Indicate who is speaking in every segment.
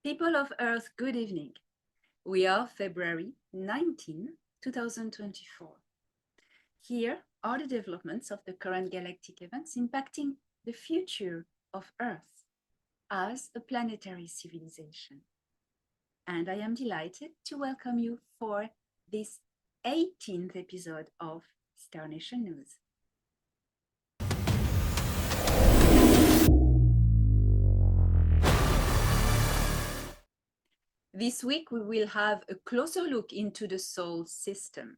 Speaker 1: People of Earth, good evening. We are February 19, 2024. Here are the developments of the current galactic events impacting the future of Earth as a planetary civilization. And I am delighted to welcome you for this 18th episode of Star Nation News. This week, we will have a closer look into the Solar System,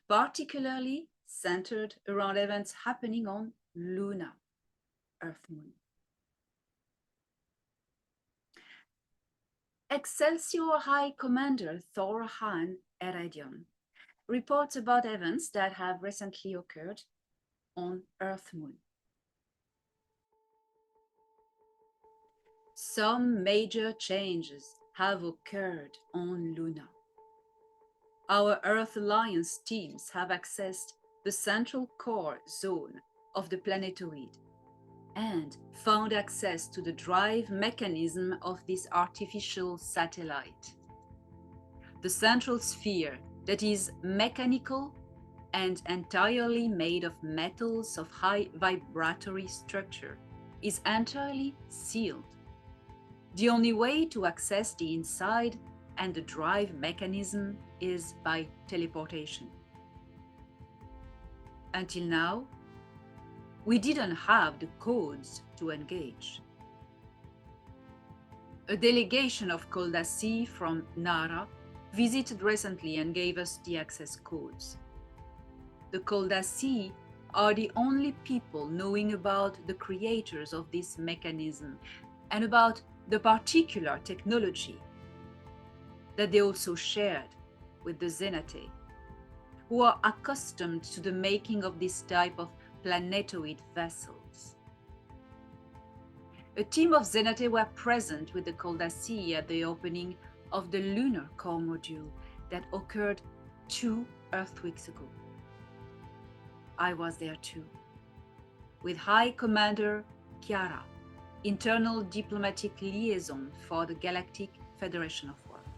Speaker 1: particularly centered around events happening on Luna, Earth Moon. Excelsior High Commander Thor Han Eredion reports about events that have recently occurred on Earth Moon. Some major changes have occurred on Luna. Our Earth Alliance teams have accessed the central core zone of the planetoid and found access to the drive mechanism of this artificial satellite. The central sphere, that is mechanical and entirely made of metals of high vibratory structure, is entirely sealed. The only way to access the inside and the drive mechanism is by teleportation. Until now, we didn't have the codes to engage. A delegation of Koldasi from Nara visited recently and gave us the access codes. The Koldasi are the only people knowing about the creators of this mechanism and about the particular technology that they also shared with the Zenate, who are accustomed to the making of this type of planetoid vessels. A team of Zenate were present with the Koldasi at the opening of the lunar core module that occurred 2 Earth weeks ago. I was there too, with High Commander Chiara, Internal Diplomatic Liaison for the Galactic Federation of Worlds.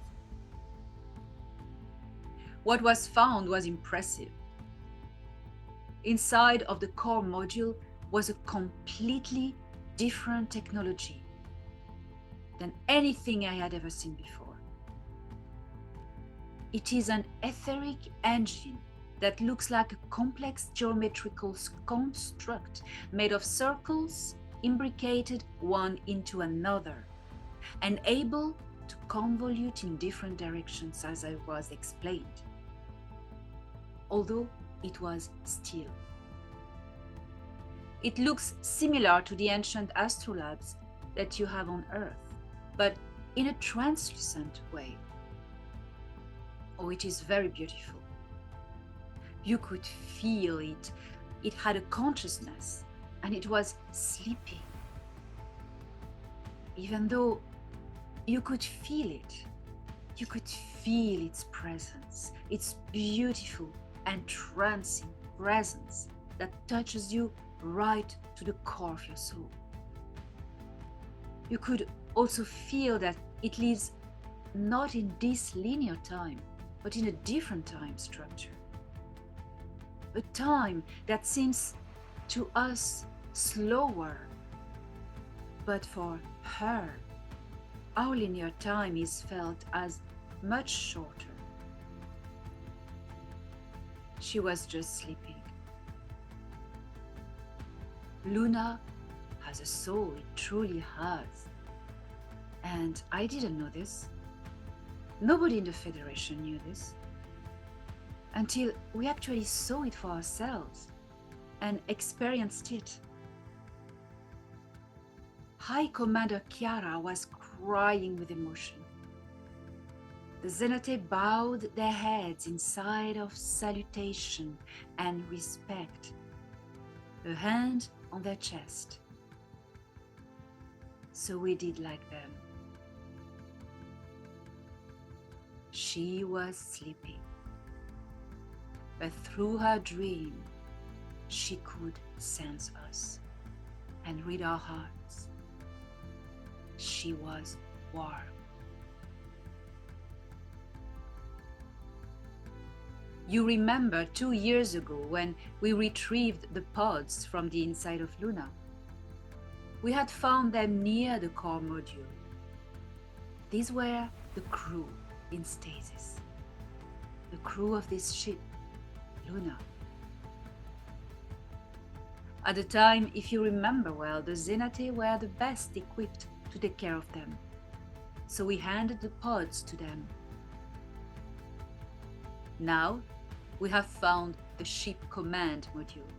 Speaker 1: What was found was impressive. Inside of the core module was a completely different technology than anything I had ever seen before. It is an etheric engine that looks like a complex geometrical construct made of circles imbricated one into another and able to convolute in different directions, as I was explained, although it was steel. It looks similar to the ancient astrolabes that you have on Earth, but in a translucent way. Oh, it is very beautiful. You could feel it. It had a consciousness, and it was sleeping. Even though you could feel it, you could feel its presence, its beautiful, entrancing presence that touches you right to the core of your soul. You could also feel that it lives not in this linear time, but in a different time structure. A time that seems to us slower, but for her, our linear time is felt as much shorter. She was just sleeping. Luna has a soul, it truly has. And I didn't know this. Nobody in the Federation knew this. Until we actually saw it for ourselves and experienced it. High Commander Chiara was crying with emotion. The Zenate bowed their heads in sign of salutation and respect, a hand on their chest. So we did like them. She was sleeping, but through her dream, she could sense us and read our hearts. She was warm. You remember 2 years ago when we retrieved the pods from the inside of Luna. We had found them near the core module. These were the crew in stasis. The crew of this ship, Luna. At the time, if you remember well, the Zenate were the best equipped to take care of them. So we handed the pods to them. Now, we have found the ship command module.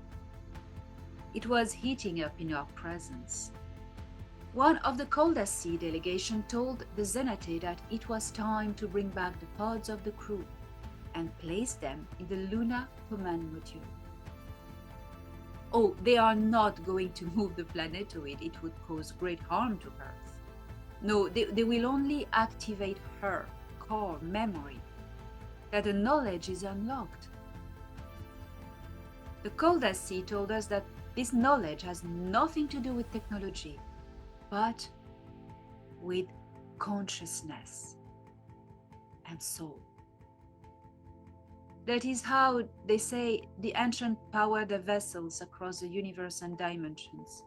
Speaker 1: It was heating up in our presence. One of the Cold Sea delegation told the Zenate that it was time to bring back the pods of the crew and place them in the Luna command module. Oh, they are not going to move the planetoid. It would cause great harm to Earth. No, they will only activate her core memory, that the knowledge is unlocked. The Cold Sea told us that this knowledge has nothing to do with technology, but with consciousness and soul. That is how, they say, the ancient powered the vessels across the universe and dimensions.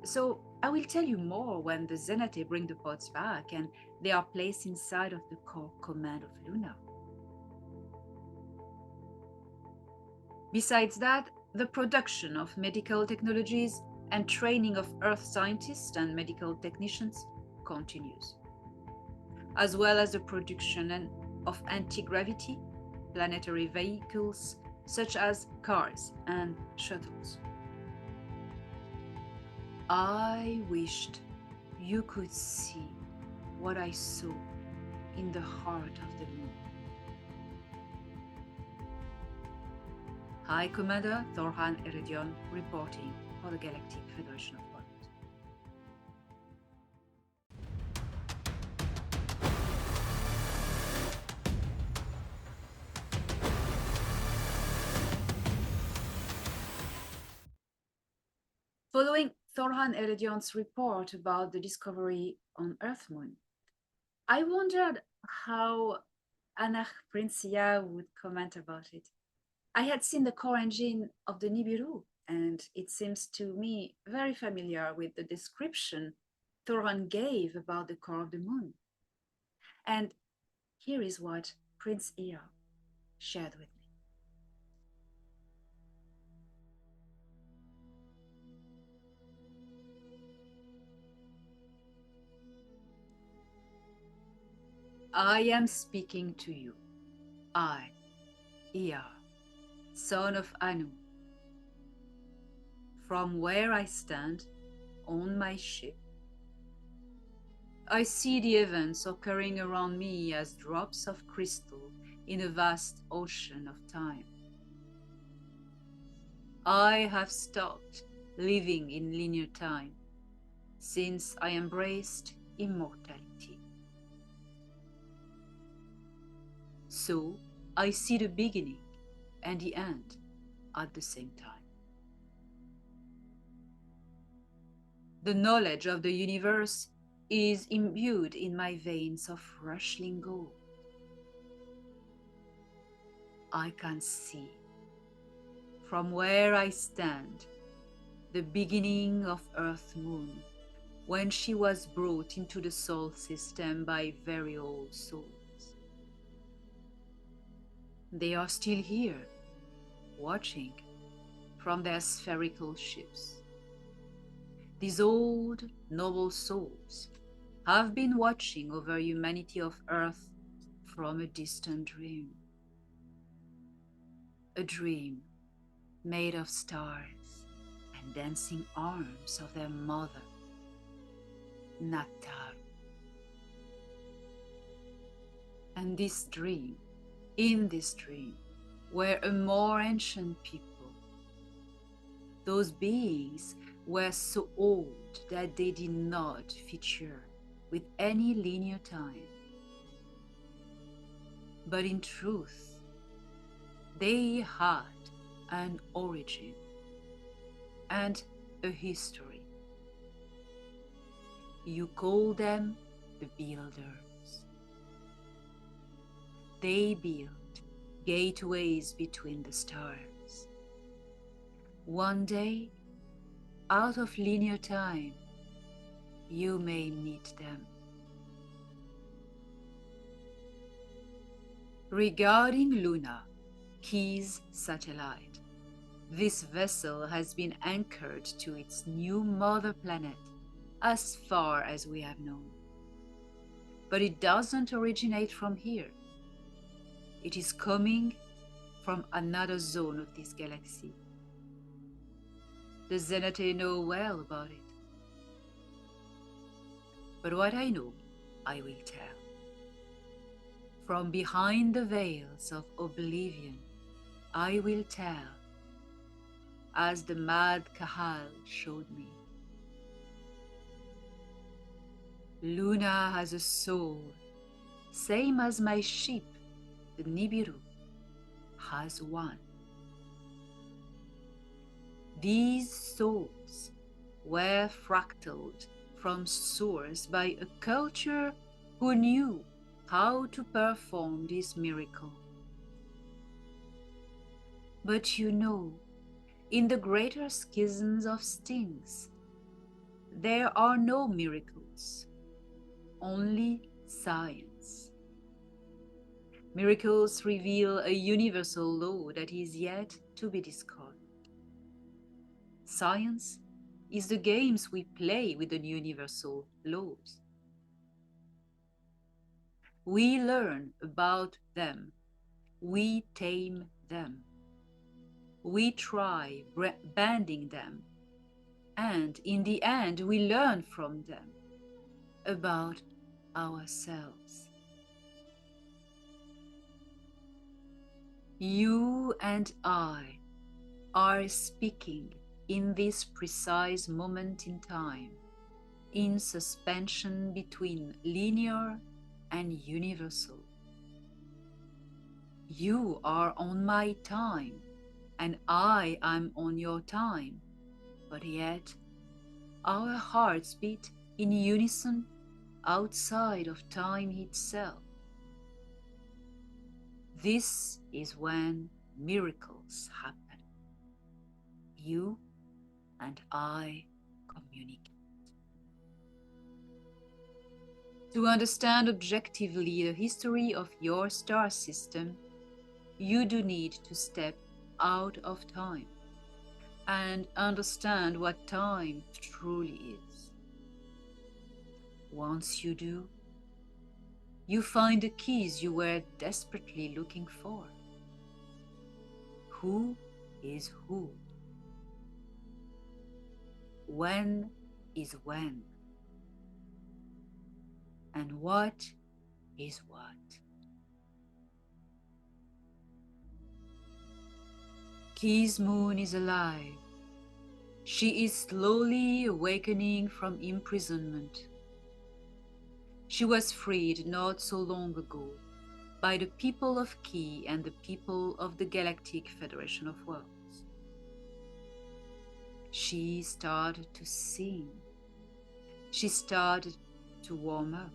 Speaker 1: So I will tell you more when the Zenate bring the pods back and they are placed inside of the core command of Luna. Besides that, the production of medical technologies and training of Earth scientists and medical technicians continues, as well as the production of anti-gravity planetary vehicles such as cars and shuttles. I wished you could see what I saw in the heart of the moon. High Commander Thorhan Eredion reporting for the Galactic Federation of Poland. Following Thorhan Eredion's report about the discovery on Earth Moon, I wondered how Anach Princia would comment about it. I had seen the core engine of the Nibiru, and it seems to me very familiar with the description Thorhan gave about the core of the moon. And here is what Prince Ea shared with me. I am speaking to you. I, Ea, son of Anu. From where I stand on my ship, I see the events occurring around me as drops of crystal in a vast ocean of time. I have stopped living in linear time since I embraced immortality. So I see the beginning and the end at the same time. The knowledge of the universe is imbued in my veins of rushing gold. I can see, from where I stand, the beginning of Earth Moon, when she was brought into the Sol system by very old souls. They are still here, watching from their spherical ships. These old, noble souls have been watching over humanity of Earth from a distant dream. A dream made of stars and dancing arms of their mother, Natar. And this dream, in this dream, were a more ancient people. Those beings were so old that they did not feature with any linear time. But in truth, they had an origin and a history. You call them the builders. They built gateways between the stars. One day, out of linear time, you may meet them. Regarding Luna, Key's satellite, this vessel has been anchored to its new mother planet as far as we have known. But it doesn't originate from here. It is coming from another zone of this galaxy. The Zenate know well about it. But what I know, I will tell. From behind the veils of oblivion, I will tell, as the mad Kahal showed me. Luna has a soul, same as my ship, the Nibiru, has one. These souls were fractaled from source by a culture who knew how to perform this miracle. But you know, in the greater schisms of stings, there are no miracles, only science. Miracles reveal a universal law that is yet to be discovered. Science is the games we play with the universal laws. We learn about them, we tame them, we try bending them, and in the end we learn from them about ourselves. You and I are speaking in this precise moment in time, in suspension between linear and universal. You are on my time, and I am on your time, but yet our hearts beat in unison outside of time itself. This is when miracles happen. You and I communicate. To understand objectively the history of your star system, you do need to step out of time and understand what time truly is. Once you do, you find the keys you were desperately looking for. Who is who? When is when? And what is what? Key's moon is alive. She is slowly awakening from imprisonment. She was freed not so long ago by the people of Key and the people of the Galactic Federation of Worlds. She started to sing. She started to warm up.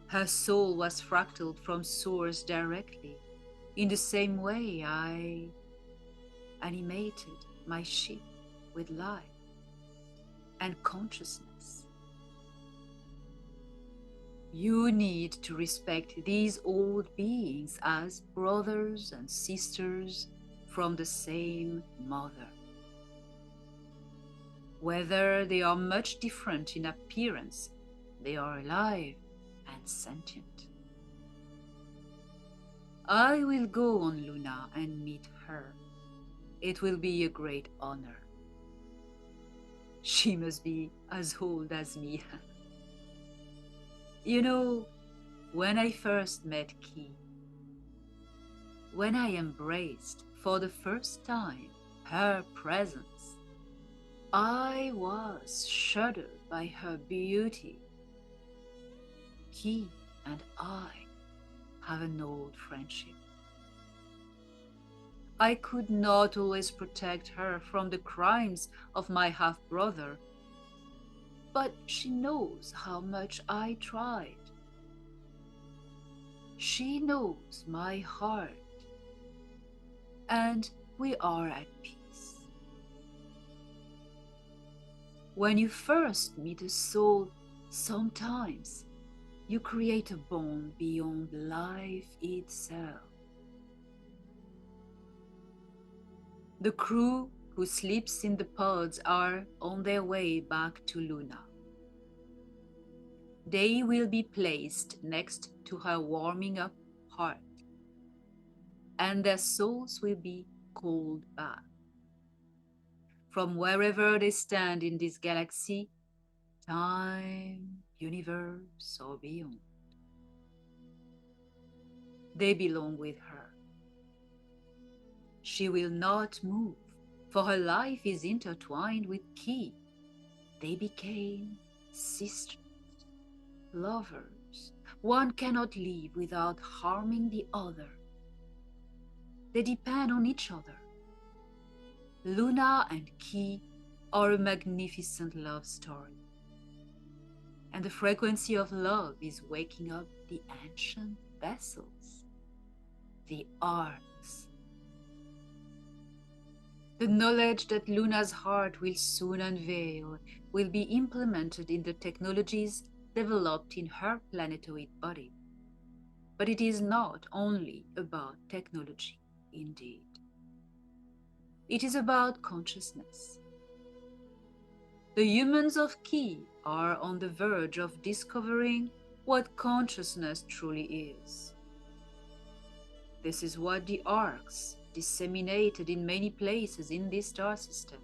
Speaker 1: Her soul was fractaled from Source directly, in the same way I animated my ship with life and consciousness. You need to respect these old beings as brothers and sisters from the same mother. Whether they are much different in appearance, they are alive and sentient. I will go on Luna and meet her. It will be a great honor. She must be as old as me. You know, when I first met Key, when I embraced for the first time her presence, I was shuddered by her beauty. Key and I have an old friendship. I could not always protect her from the crimes of my half-brother, but she knows how much I tried. She knows my heart, and we are at peace. When you first meet a soul, sometimes you create a bond beyond life itself. The crew who sleeps in the pods are on their way back to Luna. They will be placed next to her warming up heart, and their souls will be called back. From wherever they stand in this galaxy, time, universe, or beyond. They belong with her. She will not move, for her life is intertwined with Ki. They became sisters, lovers. One cannot live without harming the other. They depend on each other. Luna and Ki are a magnificent love story. And the frequency of love is waking up the ancient vessels, the arcs. The knowledge that Luna's heart will soon unveil will be implemented in the technologies developed in her planetoid body. But it is not only about technology, indeed. It is about consciousness. The humans of Ki are on the verge of discovering what consciousness truly is. This is what the arcs, disseminated in many places in this star system,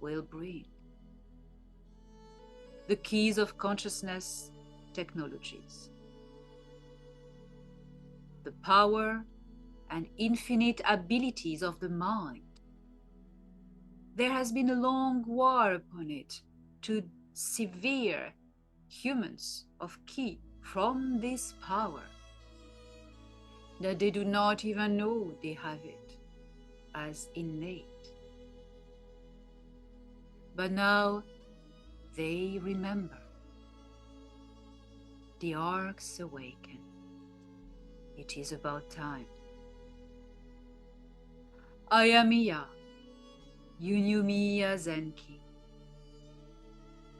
Speaker 1: will bring. The keys of consciousness technologies. The power and infinite abilities of the mind. There has been a long war upon it to sever humans of Ki from this power, that they do not even know they have it as innate. But now they remember. The arcs awaken. It is about time. I am Iya. You knew me as Enki.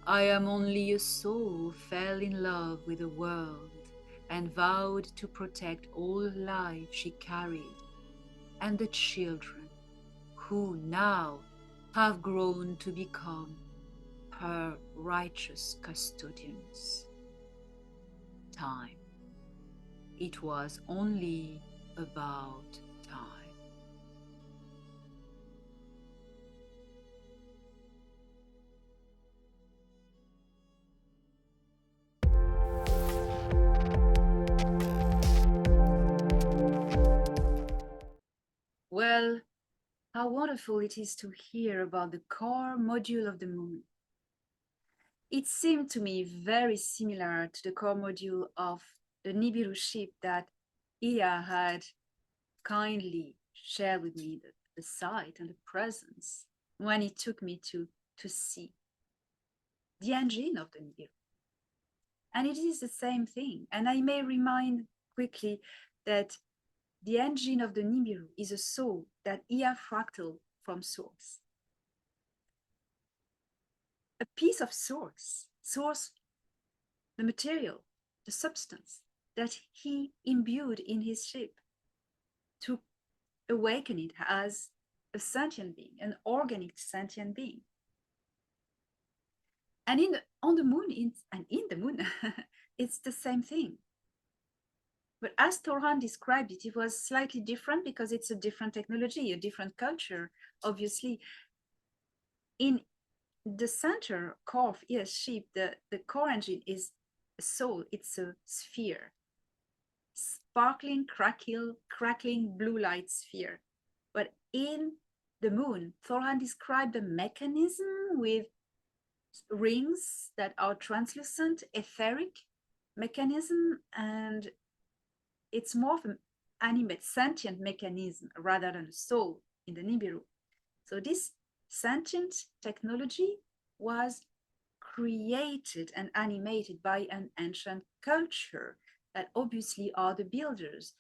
Speaker 1: I am only a soul who fell in love with the world and vowed to protect all life she carried, and the children who now have grown to become her righteous custodians. Time. It was only about time. Well, how wonderful it is to hear about the core module of the moon. It seemed to me very similar to the core module of the Nibiru ship that Iya had kindly shared with me, the sight and the presence when he took me to see the engine of the Nibiru. And it is the same thing. And I may remind quickly that the engine of the Nibiru is a soul that Iya fractal from source. A piece of source, the material, the substance that he imbued in his ship to awaken it as a sentient being, an organic sentient being. And on the moon, in the moon, it's the same thing. But as Torhan described it, it was slightly different because it's a different technology, a different culture, obviously. In the center core of Ia's ship, the core engine is a soul, it's a sphere. Sparkling, crackling blue light sphere. But in the moon, Thorhan described a mechanism with rings that are translucent, etheric mechanism, and it's more of an animate, sentient mechanism rather than a soul in the Nibiru. So this sentient technology was created and animated by an ancient culture that obviously are the builders,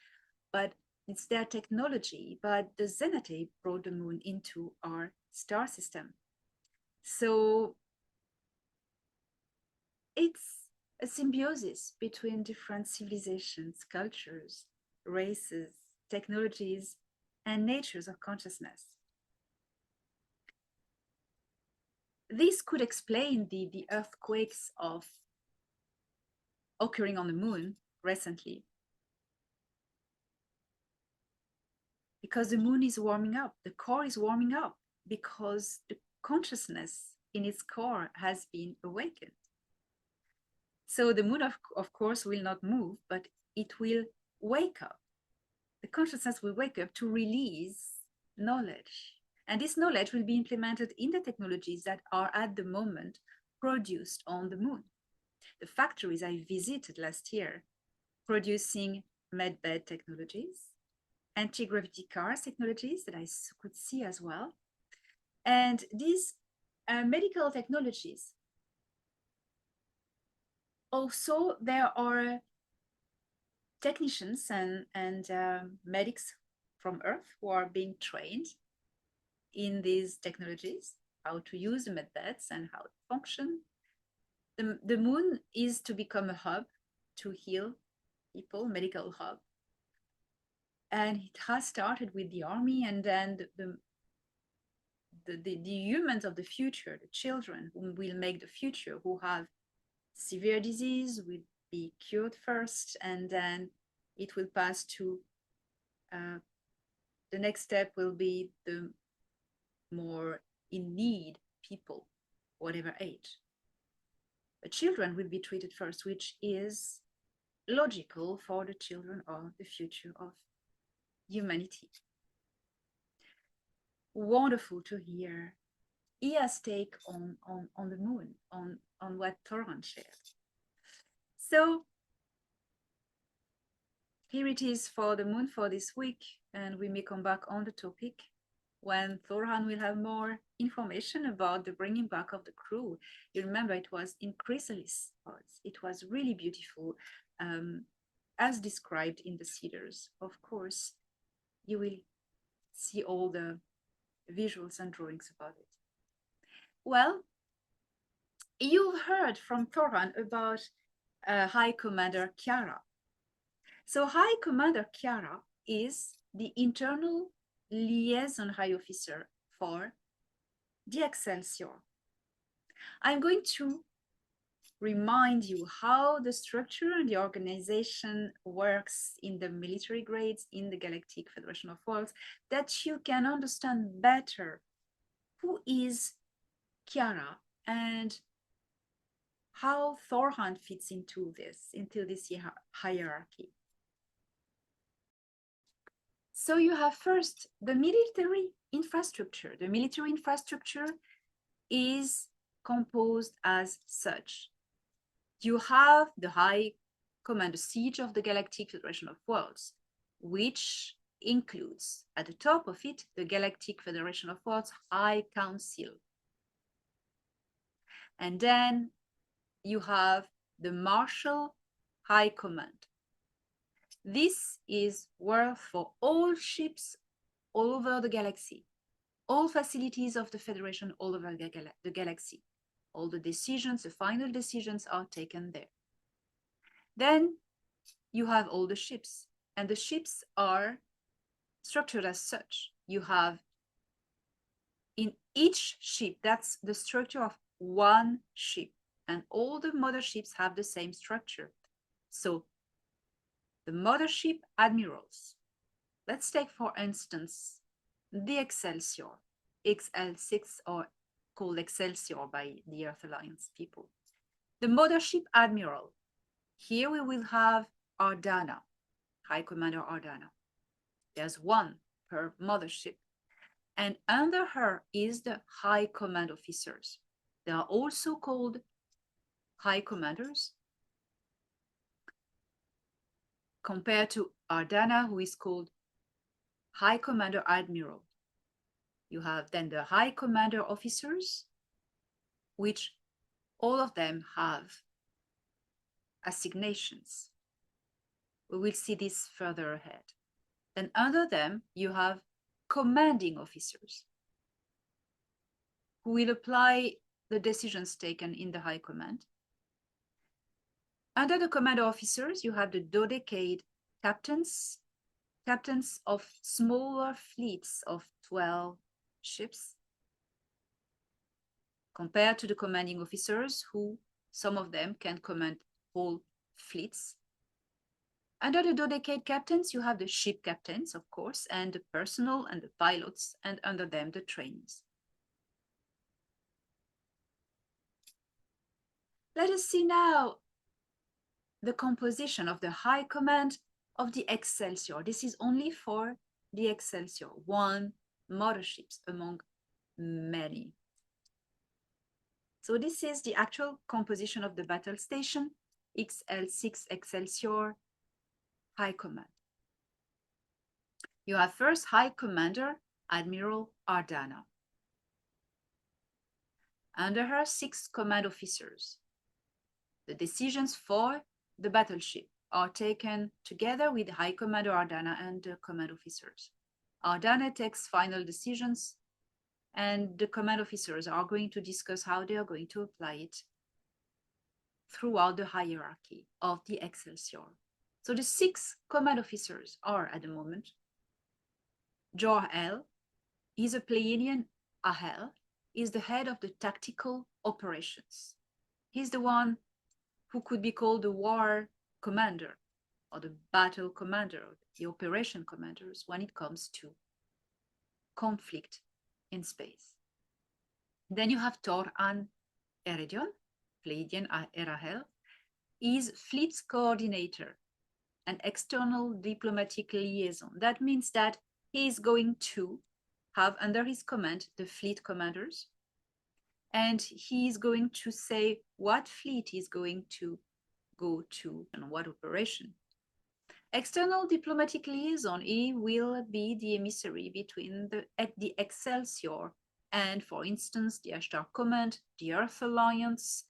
Speaker 1: but it's their technology. But the Zenate brought the moon into our star system. So it's a symbiosis between different civilizations, cultures, races, technologies, and natures of consciousness. This could explain the earthquakes of occurring on the moon recently, because the moon is warming up, the core is warming up, because the consciousness in its core has been awakened. So the moon, of course, will not move, but it will wake up. The consciousness will wake up to release knowledge. And this knowledge will be implemented in the technologies that are at the moment produced on the moon. The factories I visited last year producing medbed technologies, anti-gravity cars technologies that I could see as well. And these medical technologies, also there are technicians and medics from Earth who are being trained in these technologies, how to use the medbeds and how to function. The moon is to become a hub to heal people, medical hub. And it has started with the army, and then the humans of the future, the children who will make the future, who have severe disease, will be cured first, and then it will pass to the next step will be the more in need people, whatever age. But children will be treated first, which is logical for the children of the future of humanity. Wonderful to hear Ia's take on the moon, on what Thoran shared. So here it is for the moon for this week, and we may come back on the topic when Thorhan will have more information about the bringing back of the crew. You remember it was in chrysalis pods. It was really beautiful, as described in the cedars. Of course, you will see all the visuals and drawings about it. Well, you've heard from Thorhan about High Commander Kiara. So High Commander Kiara is the internal liaison high officer for the Excelsior. I'm going to remind you how the structure and the organization works in the military grades in the Galactic Federation of Worlds, that you can understand better who is Kiara and how Thorhan fits into this hierarchy. So you have first the military infrastructure. The military infrastructure is composed as such. You have the High Command, the Siege of the Galactic Federation of Worlds, which includes at the top of it the Galactic Federation of Worlds High Council. And then you have the Marshal High Command. This is worth for all ships all over the galaxy, all facilities of the Federation all over the galaxy. All the decisions, the final decisions are taken there. Then you have all the ships, and the ships are structured as such. You have in each ship, that's the structure of one ship, and all the motherships have the same structure. So the mothership admirals, let's take for instance the Excelsior, XL6, or called Excelsior by the Earth Alliance people. The mothership admiral, here we will have Ardana, High Commander Ardana. There's one per mothership. And under her is the High Command officers. They are also called High Commanders, compared to Ardana, who is called High Commander Admiral. You have then the High Commander officers, which all of them have assignations. We will see this further ahead. Then under them, you have commanding officers who will apply the decisions taken in the high command. Under the commander officers, you have the dodecade captains, captains of smaller fleets of 12 ships, compared to the commanding officers, who some of them can command whole fleets. Under the dodecade captains, you have the ship captains, of course, and the personnel and the pilots, and under them the trainees. Let us see now the composition of the high command of the Excelsior. This is only for the Excelsior, one motorships among many. So this is the actual composition of the battle station, XL6 Excelsior High Command. You have first High Commander, Admiral Ardana. Under her, 6 command officers. The decisions for the battleship are taken together with High Commander Ardana and the command officers. Ardana takes final decisions, and the command officers are going to discuss how they are going to apply it throughout the hierarchy of the Excelsior. So the 6 command officers are at the moment Jor-El, he's a Pleiadian Ahel, is the head of the tactical operations. He's the one who could be called the war commander or the battle commander, the operation commanders when it comes to conflict in space. Then you have Tor-An Eredion, Pleiadian Erahel, is fleet's coordinator and external diplomatic liaison. That means that he is going to have under his command the fleet commanders, and he is going to say what fleet is going to go to and what operation. External diplomatic liaison, he will be the emissary between the Excelsior and, for instance, the Ashtar Command, the Earth Alliance,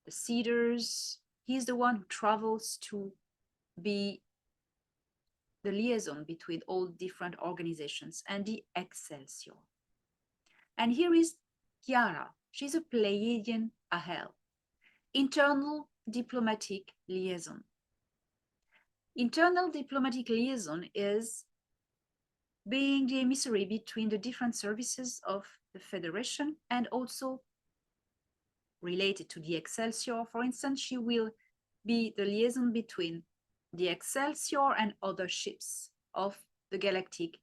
Speaker 1: the Cedars. He's the one who travels to be the liaison between all different organizations and the Excelsior. And here is Chiara. She's a Pleiadian Ahel. Internal diplomatic liaison. Internal diplomatic liaison is being the emissary between the different services of the Federation and also related to the Excelsior. For instance, she will be the liaison between the Excelsior and other ships of the Galactic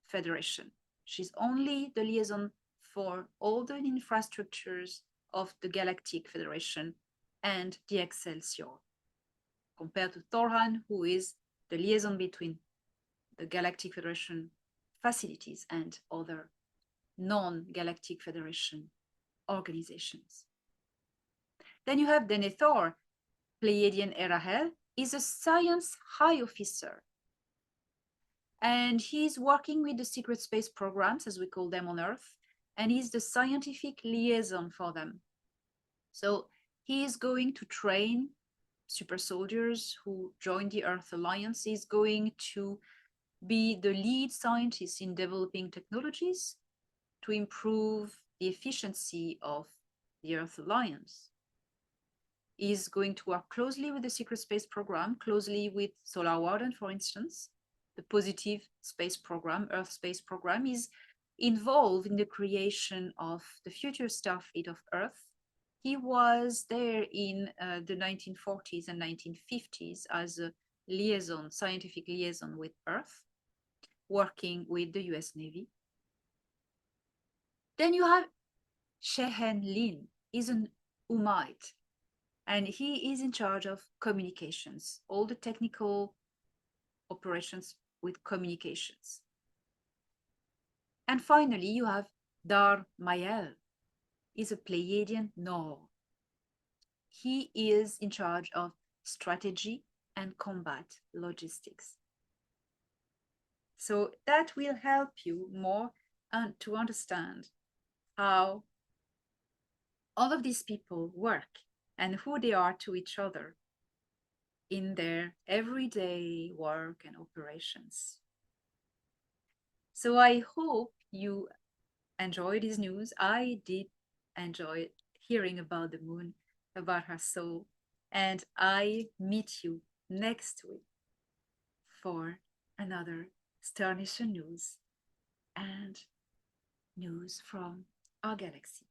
Speaker 1: Federation. She's only the liaison for all the infrastructures of the Galactic Federation and the Excelsior, compared to Thorhan, who is the liaison between the Galactic Federation facilities and other non-Galactic Federation organizations. Then you have Denethor, Pleiadian Erahel, is a science high officer. And he's working with the secret space programs, as we call them on Earth, and he's the scientific liaison for them. So he is going to train super soldiers who join the Earth Alliance. He's going to be the lead scientist in developing technologies to improve the efficiency of the Earth Alliance. Is going to work closely with the secret space program, closely with Solar Warden, for instance. The positive space program, Earth space program, is involved in the creation of the future Starfleet of Earth. He was there in the 1940s and 1950s as a liaison, scientific liaison with Earth, working with the US Navy. Then you have Shehen Lin, is an Umaite, and he is in charge of communications, all the technical operations with communications. And finally, you have Dar Mayel, is a Pleiadian Nor. He is in charge of strategy and combat logistics. So that will help you more to understand how all of these people work and who they are to each other in their everyday work and operations. So I hope you enjoy this news. I did enjoy hearing about the moon, about her soul, and I meet you next week for another Star Nation news and news from our galaxy.